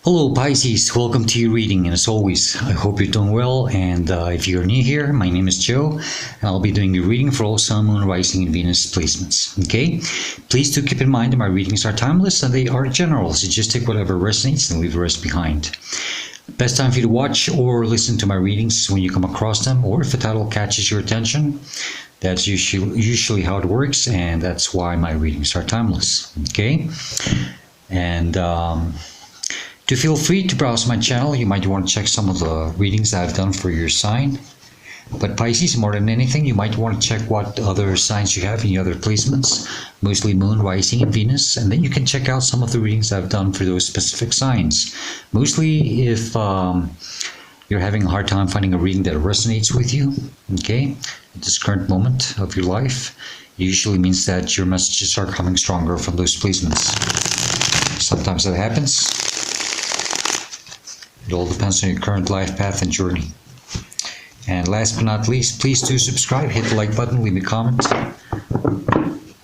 Hello Pisces, welcome to your reading, and as always, I hope you're doing well. And if you're new here, my name is Joe, and I'll be doing your reading for all Sun, Moon, Rising, and Venus placements. Okay, please do keep in mind that my readings are timeless and they are general, so just take whatever resonates and leave the rest behind. Best time for you to watch or listen to my readings is when you come across them, or if a title catches your attention. That's usually how it works, and that's why my readings are timeless. Okay, and do feel free to browse my channel. You might want to check some of the readings I've done for your sign. But Pisces, more than anything, you might want to check what other signs you have in your other placements, mostly Moon, Rising, and Venus, and then you can check out some of the readings I've done for those specific signs. Mostly if you're having a hard time finding a reading that resonates with you, okay, at this current moment of your life, it usually means that your messages are coming stronger from those placements. Sometimes that happens. It all depends on your current life path and journey. And last but not least, please do subscribe, hit the like button, leave me a comment. I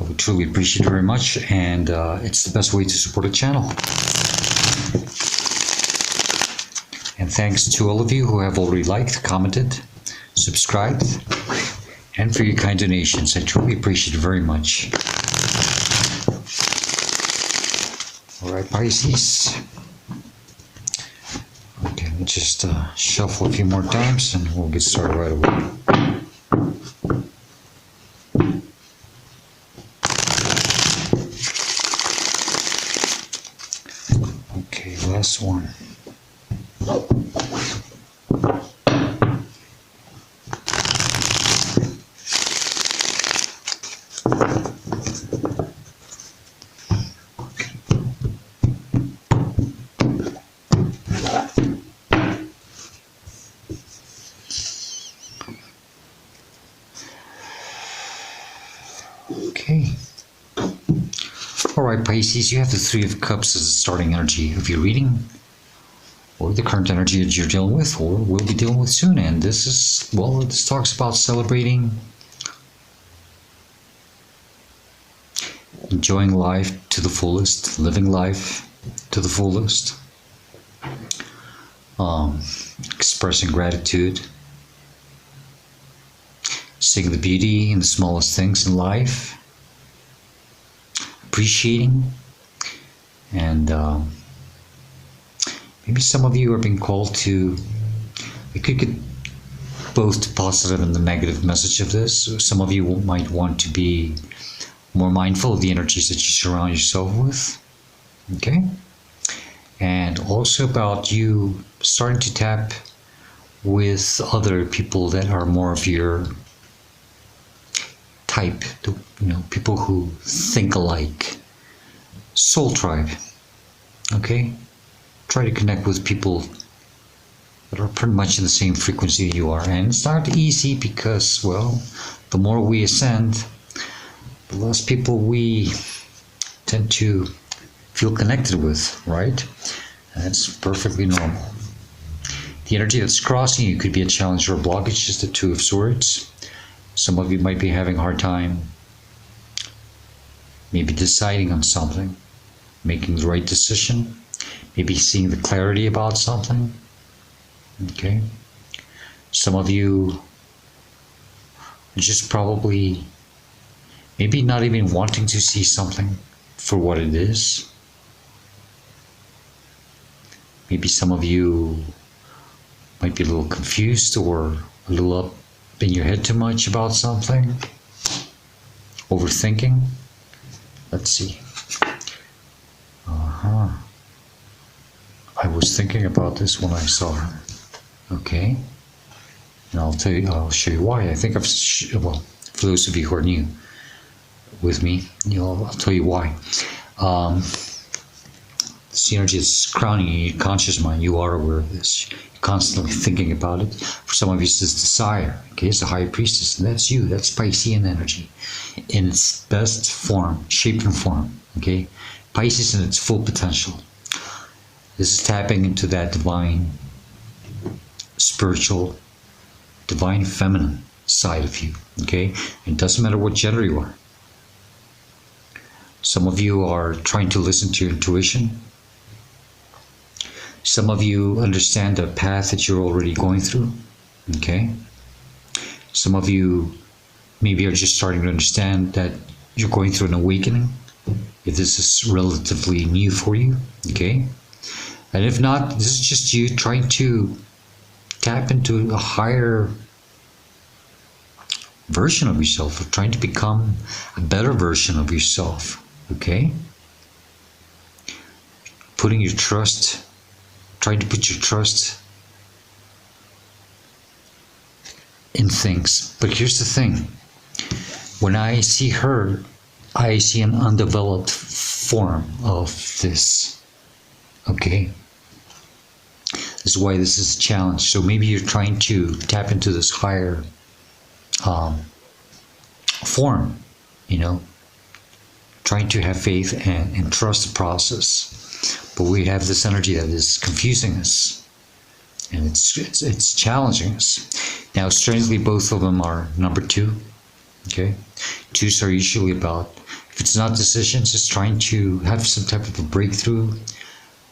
would truly appreciate it very much, and it's the best way to support the channel. And thanks to all of you who have already liked, commented, subscribed, and for your kind donations. I truly appreciate it very much. All right, Pisces. Just shuffle a few more times and we'll get started right away. Okay, last one. Okay. Alright, Pisces, you have the Three of Cups as the starting energy of your reading, or the current energy that you're dealing with, or will be dealing with soon. And this is, well, this talks about celebrating, enjoying life to the fullest, living life to the fullest, expressing gratitude, seeing the beauty in the smallest things in life, appreciating, and maybe some of you are being called to, we could get both the positive and the negative message of this. Some of you might want to be more mindful of the energies that you surround yourself with, okay? And also about you starting to tap with other people that are more of your type, people who think alike. Soul tribe, okay? Try to connect with people that are pretty much in the same frequency you are. And it's not easy because, well, the more we ascend, the less people we tend to feel connected with, right? And that's perfectly normal. The energy that's crossing you could be a challenge or a blockage, just the Two of Swords. Some of you might be having a hard time maybe deciding on something, making the right decision, maybe seeing the clarity about something, okay? Some of you are just probably maybe not even wanting to see something for what it is. Maybe some of you might be a little confused or a little up in your head too much about something, overthinking. Let's see. I was thinking about this when I saw her. Okay, and I'll show you why. I think well, for those of you who are new with me, I'll tell you why. This energy is crowning your conscious mind. You are aware of this. You're constantly thinking about it. For some of you, it's this desire. Okay, it's the High Priestess, and that's you. That's Piscean energy in its best form, shape and form. Okay, Pisces in its full potential. This is tapping into that divine, spiritual, divine feminine side of you. Okay, it doesn't matter what gender you are. Some of you are trying to listen to your intuition. Some of you understand the path that you're already going through. Okay? Some of you maybe are just starting to understand that you're going through an awakening, if this is relatively new for you. Okay? And if not, this is just you trying to tap into a higher version of yourself, or trying to become a better version of yourself. Okay? Putting your trust, trying to put your trust in things. But here's the thing. When I see her, I see an undeveloped form of this. Okay? This is why this is a challenge. So maybe you're trying to tap into this higher form, you know, trying to have faith and trust the process. But we have this energy that is confusing us, and it's challenging us. Now, strangely, both of them are number 2. Okay, 2s are usually about, if it's not decisions, it's trying to have some type of a breakthrough,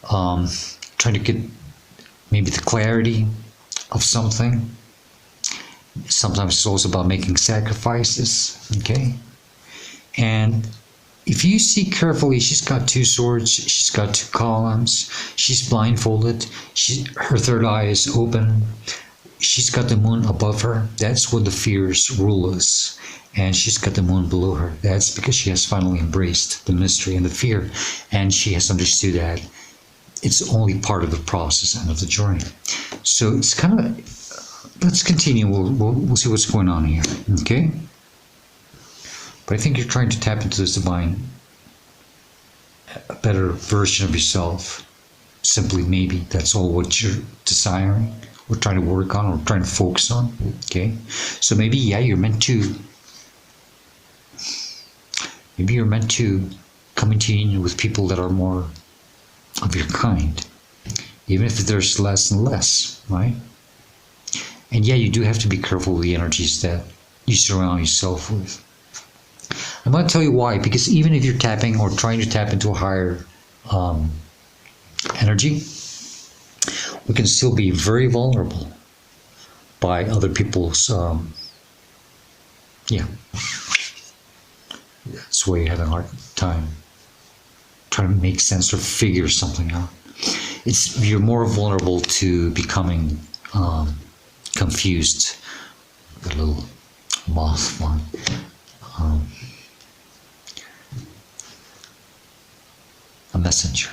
trying to get maybe the clarity of something. Sometimes it's also about making sacrifices. Okay, and if you see carefully, she's got 2 swords, she's got 2 columns, she's blindfolded, her third eye is open, she's got the moon above her. That's what the fears rule is. And she's got the moon below her. That's because she has finally embraced the mystery and the fear, and she has understood that it's only part of the process and of the journey. So it's kind of, let's continue. We'll see what's going on here. Okay? But I think you're trying to tap into this divine, a better version of yourself. Simply, maybe that's all what you're desiring, or trying to work on, or trying to focus on. Okay, so maybe you're meant to. Maybe you're meant to come into union with people that are more of your kind, even if there's less and less, right? And you do have to be careful with the energies that you surround yourself with. I'm going to tell you why, because even if you're tapping or trying to tap into a higher energy, we can still be very vulnerable by other people's, that's why you're having a hard time trying to make sense or figure something out. You're more vulnerable to becoming confused. The little moth one. A messenger.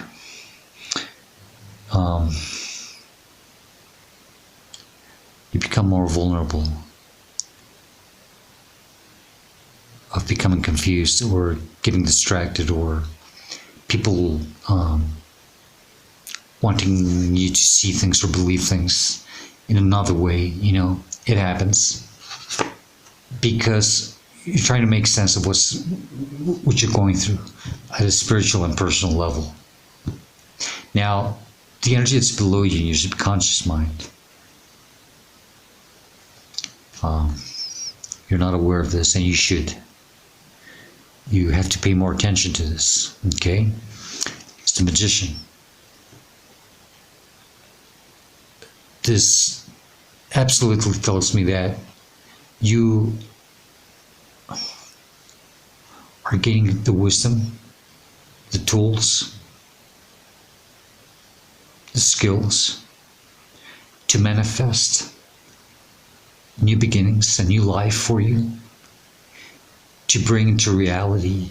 You become more vulnerable of becoming confused or getting distracted, or people wanting you to see things or believe things in another way. You know, it happens because you're trying to make sense of what you're going through at a spiritual and personal level. Now, the energy that's below you is your subconscious mind. You're not aware of this, and you should. You have to pay more attention to this, okay? It's the magician. This absolutely tells me that you are gaining the wisdom, the tools, the skills to manifest new beginnings, a new life for you, to bring into reality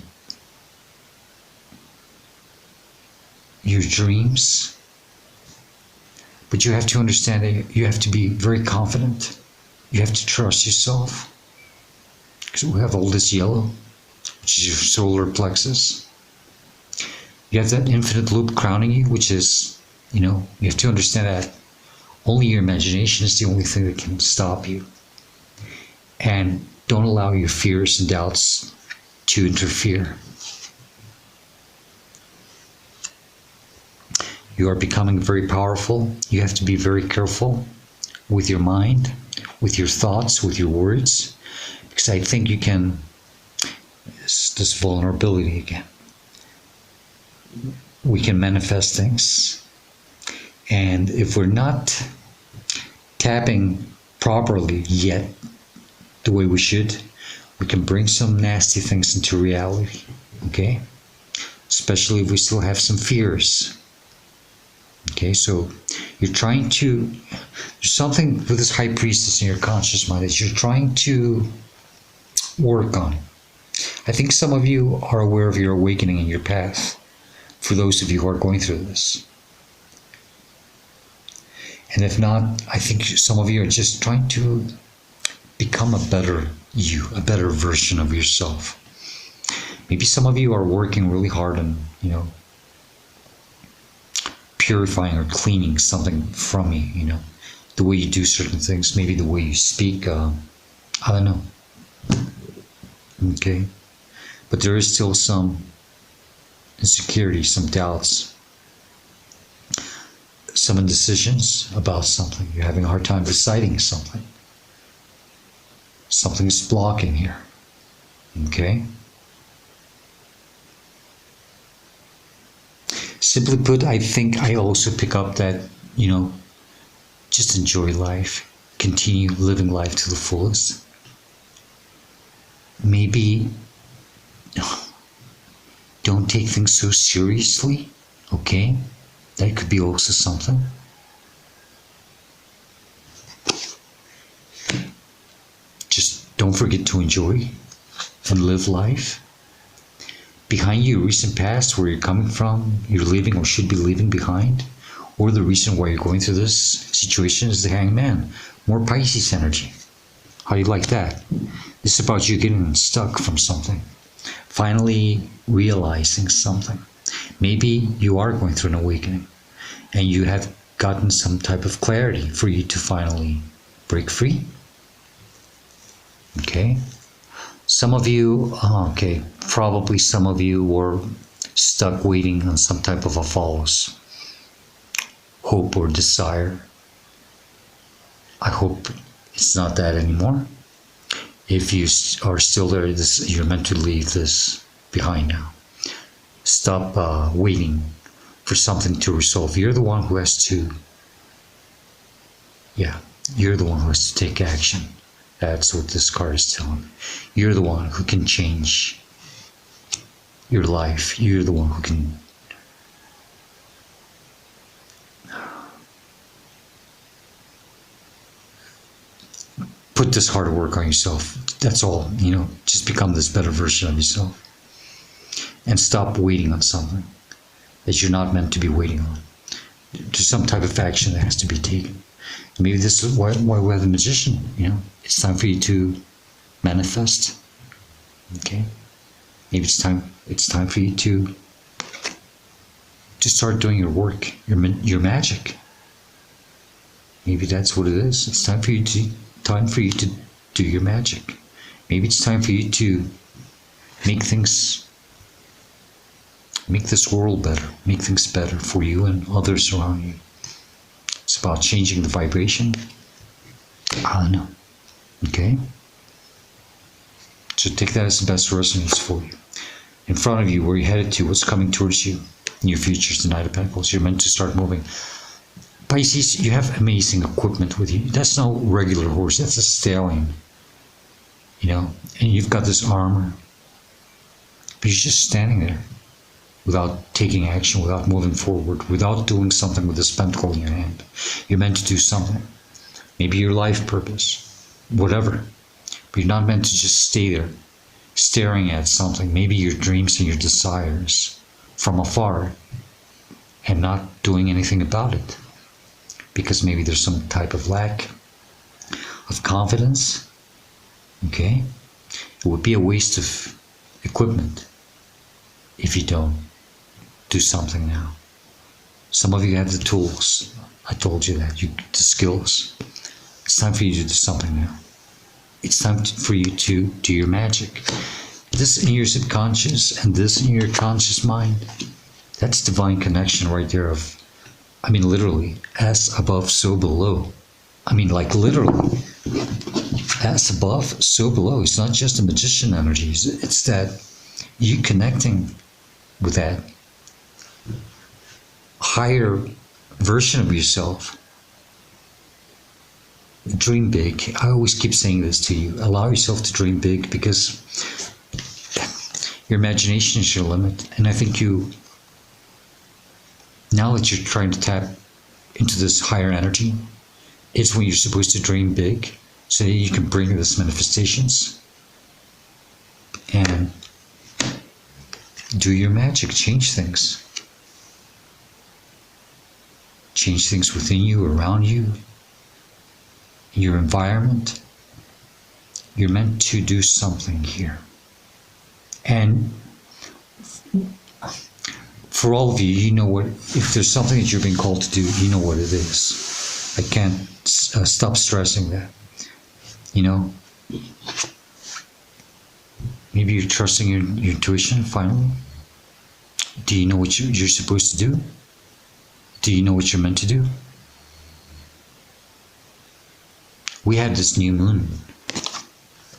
your dreams. But you have to understand that you have to be very confident. You have to trust yourself. Because we have all this yellow, which is your solar plexus. You have that infinite loop crowning you, which is, you have to understand that only your imagination is the only thing that can stop you. And don't allow your fears and doubts to interfere. You are becoming very powerful. You have to be very careful with your mind, with your thoughts, with your words, because I think you can, this vulnerability again. We can manifest things, And if we're not tapping properly yet the way we should, we can bring some nasty things into reality, okay? Especially if we still have some fears. Okay, so you're trying to, there's something with this high priestess in your conscious mind that you're trying to work on. I think some of you are aware of your awakening in your path, for those of you who are going through this. And if not, I think some of you are just trying to become a better you, a better version of yourself. Maybe some of you are working really hard on, purifying or cleaning something from you, the way you do certain things, maybe the way you speak, I don't know. Okay? But there is still some insecurity, some doubts, some indecisions about something. You're having a hard time deciding something. Something is blocking here. Okay? Simply put, I think I also pick up that, just enjoy life. Continue living life to the fullest. Maybe don't take things so seriously, okay? That could be also something. Just don't forget to enjoy and live life. Behind you, recent past, where you're coming from, you're leaving or should be leaving behind, or the reason why you're going through this situation is the Hangman. More Pisces energy. How do you like that? This is about you getting stuck from something. Finally realizing something. Maybe you are going through an awakening and you have gotten some type of clarity for you to finally break free. Okay? Some of you, probably some of you were stuck waiting on some type of a false hope or desire. I hope it's not that anymore. If you are still there, you're meant to leave this behind now. Stop waiting for something to resolve. You're the one who has to, you're the one who has to take action. That's what this card is telling me. You're the one who can change your life. You're the one who can put this hard work on yourself. That's all, just become this better version of yourself. And stop waiting on something that you're not meant to be waiting on. There's some type of action that has to be taken. Maybe this is why we have the Magician, It's time for you to manifest. Okay? Maybe it's time for you to start doing your work, your magic. Maybe that's what it is. It's time for you to do your magic. Maybe it's time for you to make this world better, make things better for you and others around you. It's about changing the vibration. I don't know. Okay? So take that as the best resonance for you. In front of you, where you're headed to, what's coming towards you in your future is the Knight of Pentacles. You're meant to start moving. Pisces, you have amazing equipment with you. That's no regular horse. That's a stallion. And you've got this armor. But you're just standing there without taking action, without moving forward, without doing something with this pentacle in your hand. You're meant to do something. Maybe your life purpose, whatever. But you're not meant to just stay there, staring at something, maybe your dreams and your desires from afar, and not doing anything about it. Because maybe there's some type of lack of confidence. Okay? It would be a waste of equipment if you don't do something now. Some of you have the tools. I told you that. The skills. It's time for you to do something now. It's time for you to do your magic. This in your subconscious and this in your conscious mind, that's divine connection right there literally, as above, so below. Literally, as above, so below. It's not just a magician energy. It's that you connecting with that higher version of yourself. Dream big. I always keep saying this to you. Allow yourself to dream big, because your imagination is your limit. And I think now that you're trying to tap into this higher energy, it's when you're supposed to dream big so that you can bring this manifestations and do your magic, change things. Change things within you, around you, your environment. You're meant to do something here. And for all of you, you know what, if there's something that you're being called to do, you know what it is. I can't stop stressing that. You know, maybe you're trusting your intuition finally. Do you know what you're supposed to do? Do you know what you're meant to do? We had this new moon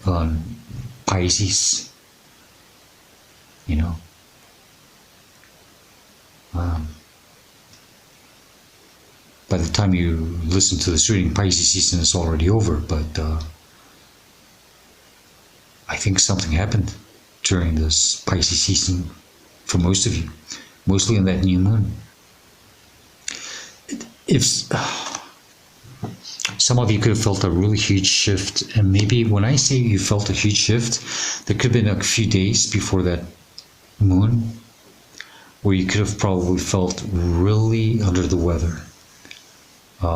on Pisces, you know. By the time you listen to this reading, Pisces season is already over, but I think something happened during this Pisces season for most of you, mostly on that new moon. If some of you could have felt a really huge shift, and maybe when I say you felt a huge shift, there could have been a few days before that moon where you could have probably felt really under the weather.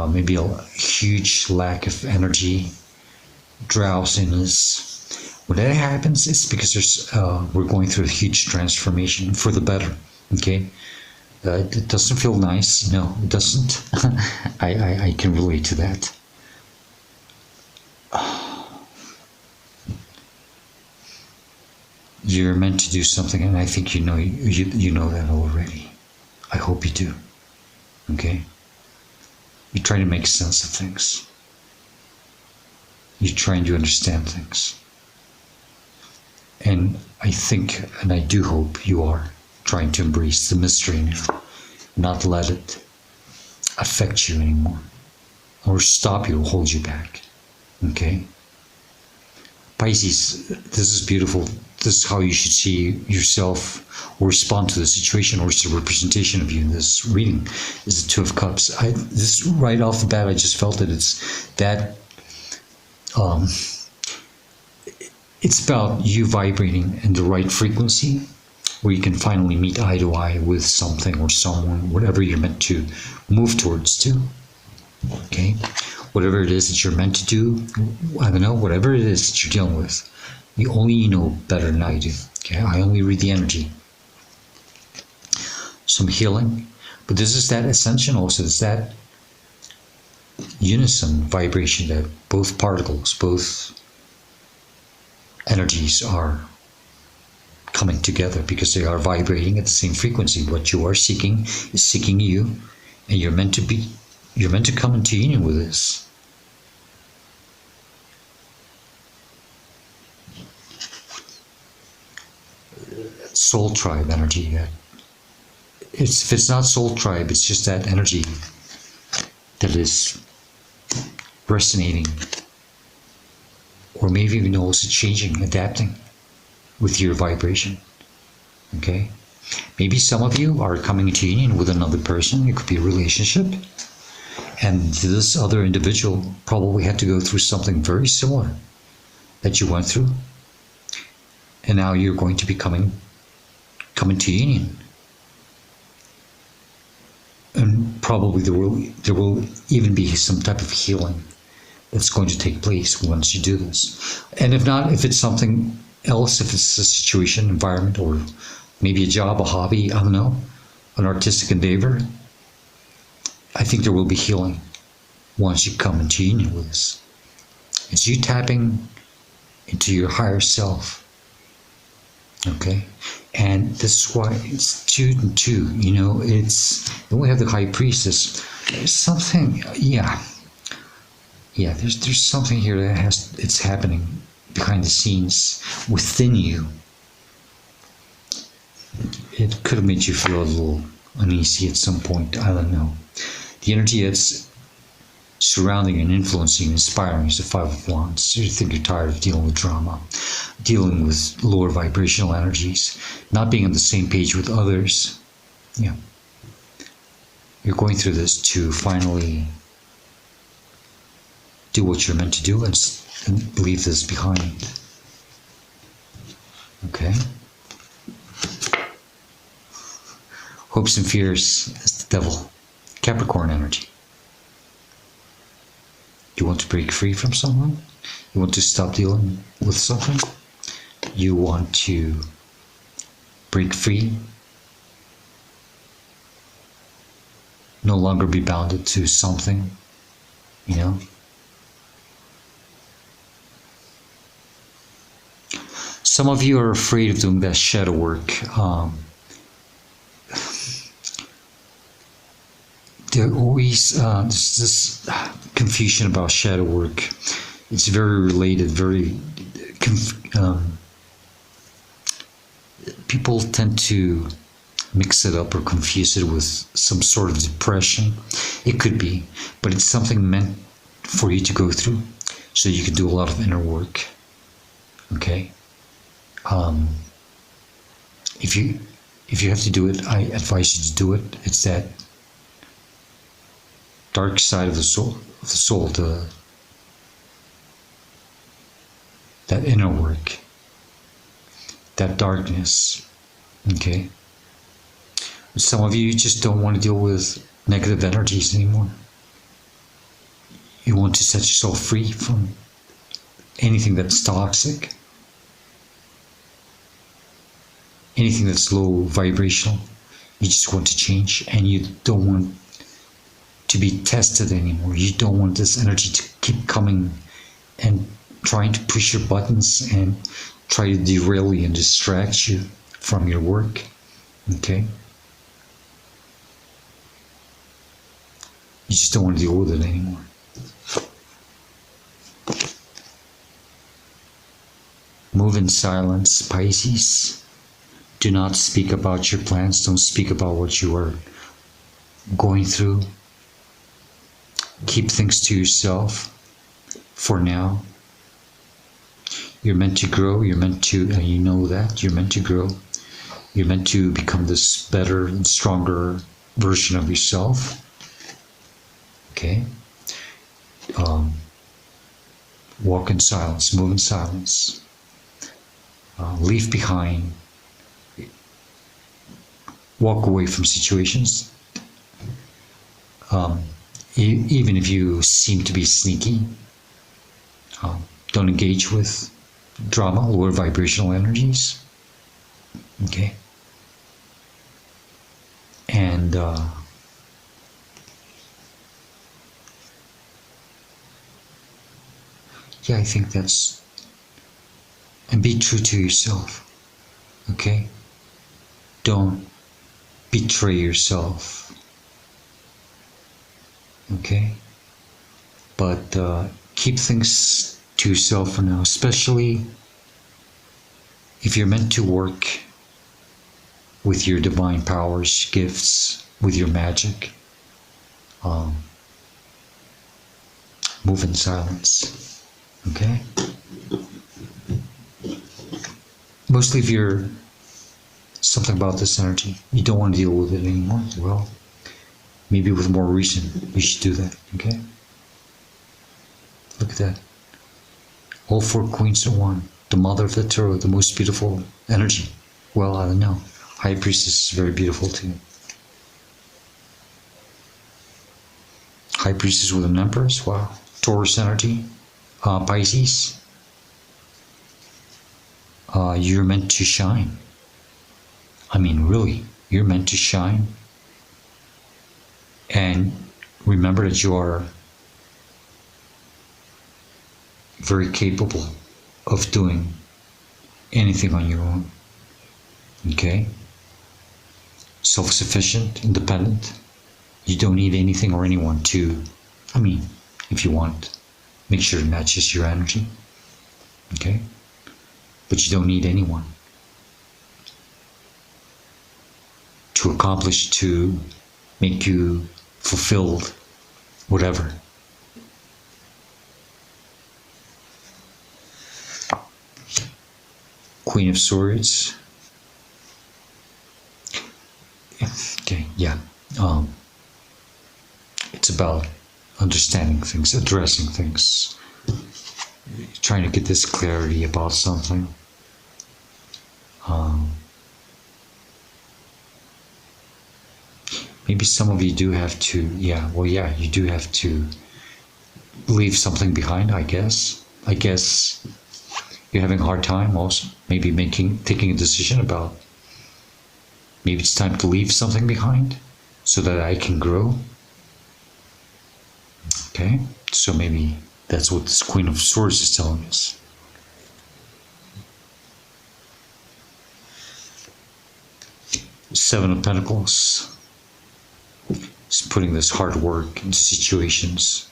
Maybe a huge lack of energy, drowsiness. When that happens, it's because we're going through a huge transformation for the better. Okay, it doesn't feel nice. No, it doesn't. I can relate to that. You're meant to do something, and I think you know that already. I hope you do. Okay. You're trying to make sense of things. You're trying to understand things. And I think, and I do hope you are trying to embrace the mystery in you, not let it affect you anymore, or stop you, or hold you back. Okay? Pisces, this is beautiful. This is how you should see yourself or respond to the situation, or it's a representation of you in this reading, is the Two of Cups. This right off the bat, I just felt that it's that it's about you vibrating in the right frequency, where you can finally meet eye to eye with something or someone, whatever you're meant to move towards to. Okay? Whatever it is that you're meant to do, I don't know, whatever it is that you're dealing with, only you know better than I do. Okay? I only read the energy. Some healing, but this is that ascension also. It's that unison vibration that both particles, both energies are coming together because they are vibrating at the same frequency. What you are seeking is seeking you, and you're meant to come into union with this. Soul tribe energy. If it's not soul tribe, it's just that energy that is resonating, or maybe even also changing, adapting with your vibration. Okay? Maybe some of you are coming into union with another person. It could be a relationship. And this other individual probably had to go through something very similar that you went through. And now you're going to be coming to union. And probably there will even be some type of healing that's going to take place once you do this. And if not, if it's something else, if it's a situation, environment, or maybe a job, a hobby, I don't know, an artistic endeavor, I think there will be healing once you come into union with this. It's you tapping into your higher self. Okay? And this is why it's 2 and 2, you know, then we have the High Priestess. There's something, there's something here that it's happening behind the scenes within you. It could have made you feel a little uneasy at some point, I don't know. The energy that's surrounding and influencing and inspiring is the Five of Wands. So you think you're tired of dealing with drama, dealing with lower vibrational energies, not being on the same page with others. Yeah. You're going through this to finally do what you're meant to do and leave this behind. Okay? Hopes and fears is the devil. Capricorn energy. You want to break free from someone? You want to stop dealing with something? You want to break free? No longer be bounded to something, you know? Some of you are afraid of doing that shadow work. There always there's this confusion about shadow work. It's very related, people tend to mix it up or confuse it with some sort of depression. It could be, but it's something meant for you to go through so you can do a lot of inner work. Okay? If you have to do it, I advise you to do it. It's that dark side of the soul, that inner work, that darkness. Okay? Some of you just don't want to deal with negative energies anymore. You want to set yourself free from anything that's toxic, anything that's low vibrational. You just want to change, and you don't want to be tested anymore. You don't want this energy to keep coming and trying to push your buttons and try to derail you and distract you from your work. Okay? You just don't want to deal with it anymore. Move in silence, Pisces. Do not speak about your plans. Don't speak about what you are going through. Keep things to yourself for now. You're meant to grow. You're meant to, and you know that. You're meant to grow. You're meant to become this better and stronger version of yourself. Okay? Walk in silence. Move in silence. Leave behind. Walk away from situations. Even if you seem to be sneaky, don't engage with drama, lower vibrational energies. Okay? And yeah, I think that's, and be true to yourself. Okay? Don't betray yourself. Okay? But keep things to yourself for now, especially if you're meant to work with your divine powers, gifts, with your magic. Move in silence. Okay? Mostly if you're something about this energy, you don't want to deal with it anymore, well, maybe with more reason you should do that. Okay? Look at that. All four queens are one. The mother of the tarot, the most beautiful energy. Well, I don't know. High Priestess is very beautiful too. High Priestess with an Empress. Wow. Taurus energy. Pisces. You're meant to shine. I mean, really, you're meant to shine. And remember that you are very capable of doing anything on your own. Okay? Self-sufficient, independent. You don't need anything or anyone to, I mean, if you want, make sure it matches your energy. Okay? But you don't need anyone to accomplish, to make you fulfilled, whatever. Queen of Swords. Okay, yeah. It's about understanding things, addressing things, trying to get this clarity about something. Maybe some of you do have to, you do have to leave something behind, I guess. I guess you're having a hard time also, maybe taking a decision about, maybe it's time to leave something behind so that I can grow. Okay, so maybe that's what this Queen of Swords is telling us. Seven of Pentacles is putting this hard work into situations,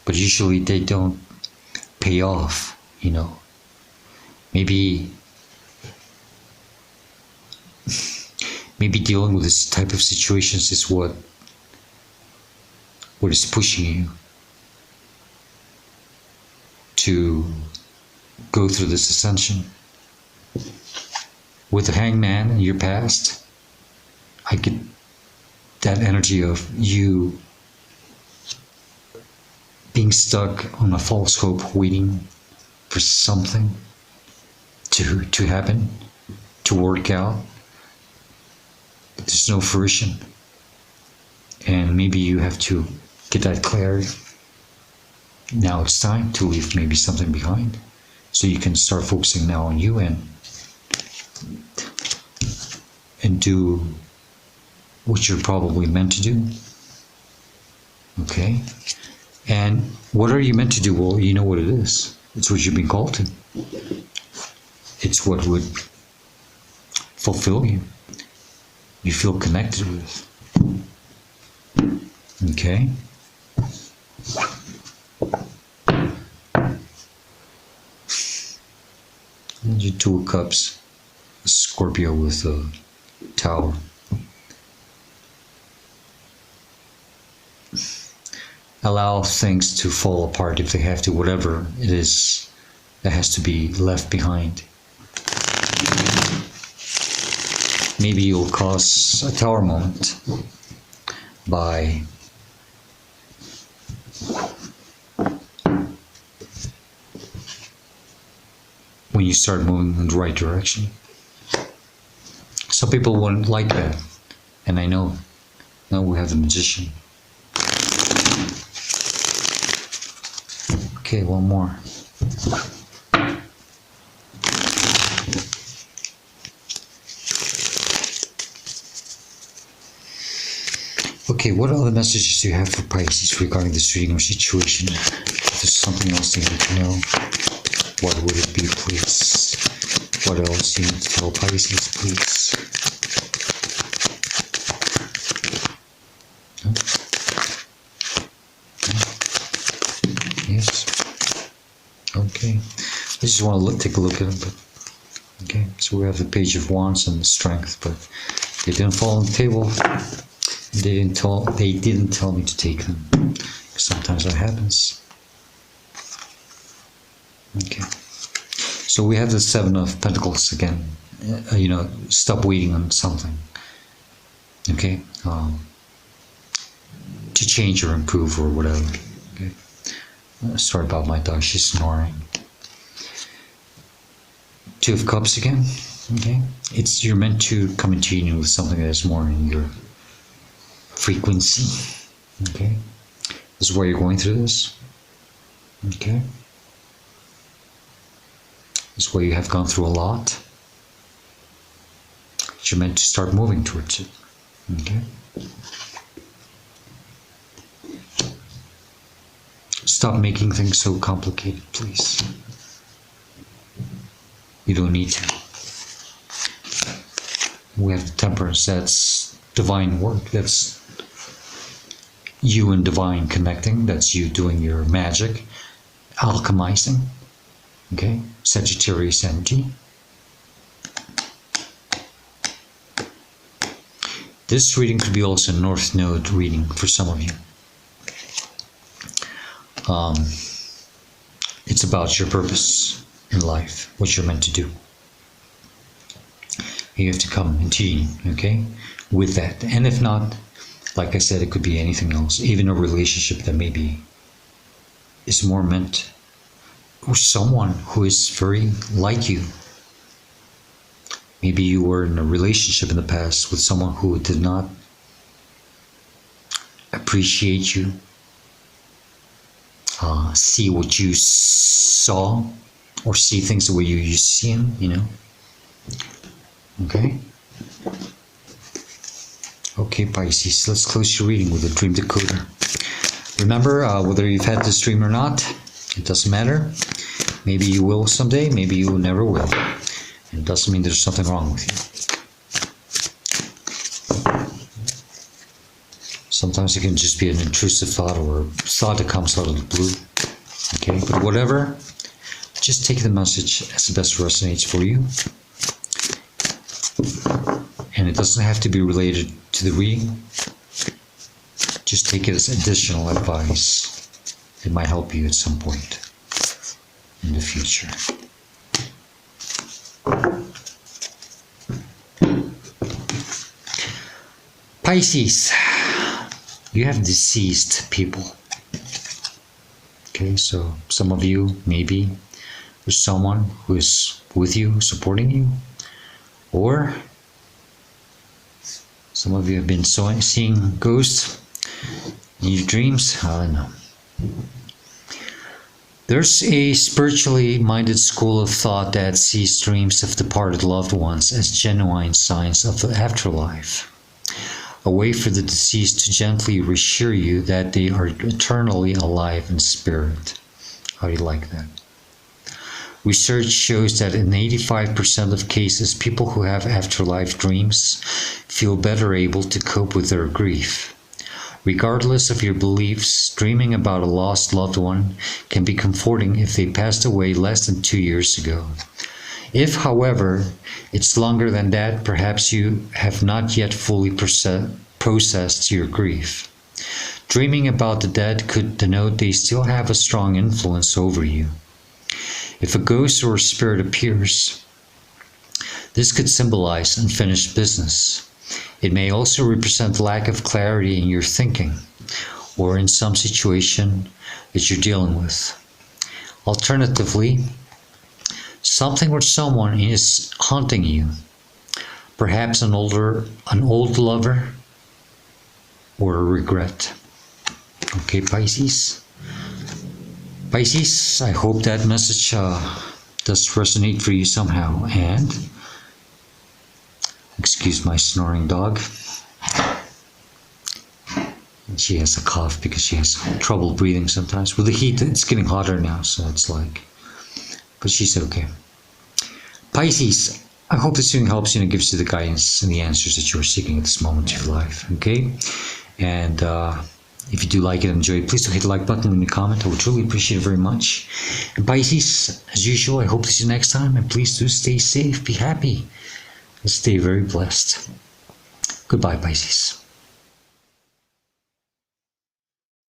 but usually they don't pay off, you know. Maybe dealing with this type of situations is what is pushing you to go through this ascension. With the Hangman in your past, I get that energy of you being stuck on a false hope, waiting for something to happen, to work out. But there's no fruition. And maybe you have to get that clarity. Now it's time to leave maybe something behind, so you can start focusing now on you and do what you're probably meant to do. Okay? And what are you meant to do? Well, you know what it is. It's what you've been called to. It's what would fulfill you. You feel connected with. Okay? And your Two of Cups, a Scorpio with a Tower. Allow things to fall apart if they have to, whatever it is that has to be left behind. Maybe you'll cause a Tower moment by when you start moving in the right direction. Some people wouldn't like that, and I know. Now we have the Magician. Okay, one more. Okay, what other messages do you have for Pisces regarding this reading or situation? If there's something else they need to know, what would it be, please? What else do you need to tell Pisces, please? Huh? Yes. Okay. I just want to take a look at them, but okay. So we have the Page of Wands and the Strength, but they didn't fall on the table. They didn't tell me to take them. Sometimes that happens. Okay. So we have the Seven of Pentacles again. Stop waiting on something. Okay. To change or improve or whatever. Okay. Sorry about my dog. She's snoring. Two of Cups again. Okay. You're meant to come into union with something that is more in your frequency. Okay. This is why you're going through this. Okay. This is why you have gone through a lot. You're meant to start moving towards it. Okay. Stop making things so complicated, please. You don't need to. We have the Temperance. That's divine work. That's you and divine connecting. That's you doing your magic, alchemizing. Okay, Sagittarius energy. This reading could be also a North Node reading for some of you. It's about your purpose in life, what you're meant to do. You have to come into union, okay, with that. And if not, like I said, it could be anything else, even a relationship that maybe is more meant for someone who is very like you. Maybe you were in a relationship in the past with someone who did not appreciate you, see what you saw, or see things the way you used to see them, you know. Okay? Okay, Pisces, let's close your reading with a dream decoder. Remember, whether you've had this dream or not, it doesn't matter. Maybe you will someday, maybe you never will. It doesn't mean there's something wrong with you. Sometimes it can just be an intrusive thought or a thought that comes out of the blue. Okay, but whatever, just take the message as the best resonates for you. And it doesn't have to be related to the reading. Just take it as additional advice. It might help you at some point in the future. Pisces, you have deceased people. Okay, so some of you, maybe there's someone who is with you, supporting you, or some of you have been seeing ghosts in your dreams. I don't know. There's a spiritually minded school of thought that sees dreams of departed loved ones as genuine signs of the afterlife, a way for the deceased to gently reassure you that they are eternally alive in spirit. How do you like that? Research shows that in 85% of cases, people who have afterlife dreams feel better able to cope with their grief. Regardless of your beliefs, dreaming about a lost loved one can be comforting if they passed away less than 2 years ago. If, however, it's longer than that, perhaps you have not yet fully processed your grief. Dreaming about the dead could denote they still have a strong influence over you. If a ghost or a spirit appears, this could symbolize unfinished business. It may also represent lack of clarity in your thinking or in some situation that you're dealing with. Alternatively, something or someone is haunting you. Perhaps an old lover or a regret. Okay, Pisces. Pisces, I hope that message does resonate for you somehow. And excuse my snoring dog. She has a cough because she has trouble breathing sometimes. With the heat, it's getting hotter now, so it's like, but she's okay. Pisces, I hope this reading helps you and gives you the guidance and the answers that you are seeking at this moment of your life, okay? And if you do like it and enjoy it, please do hit the like button and leave a comment. I would truly appreciate it very much. And Pisces, as usual, I hope to see you next time. And please do stay safe, be happy, and stay very blessed. Goodbye, Pisces.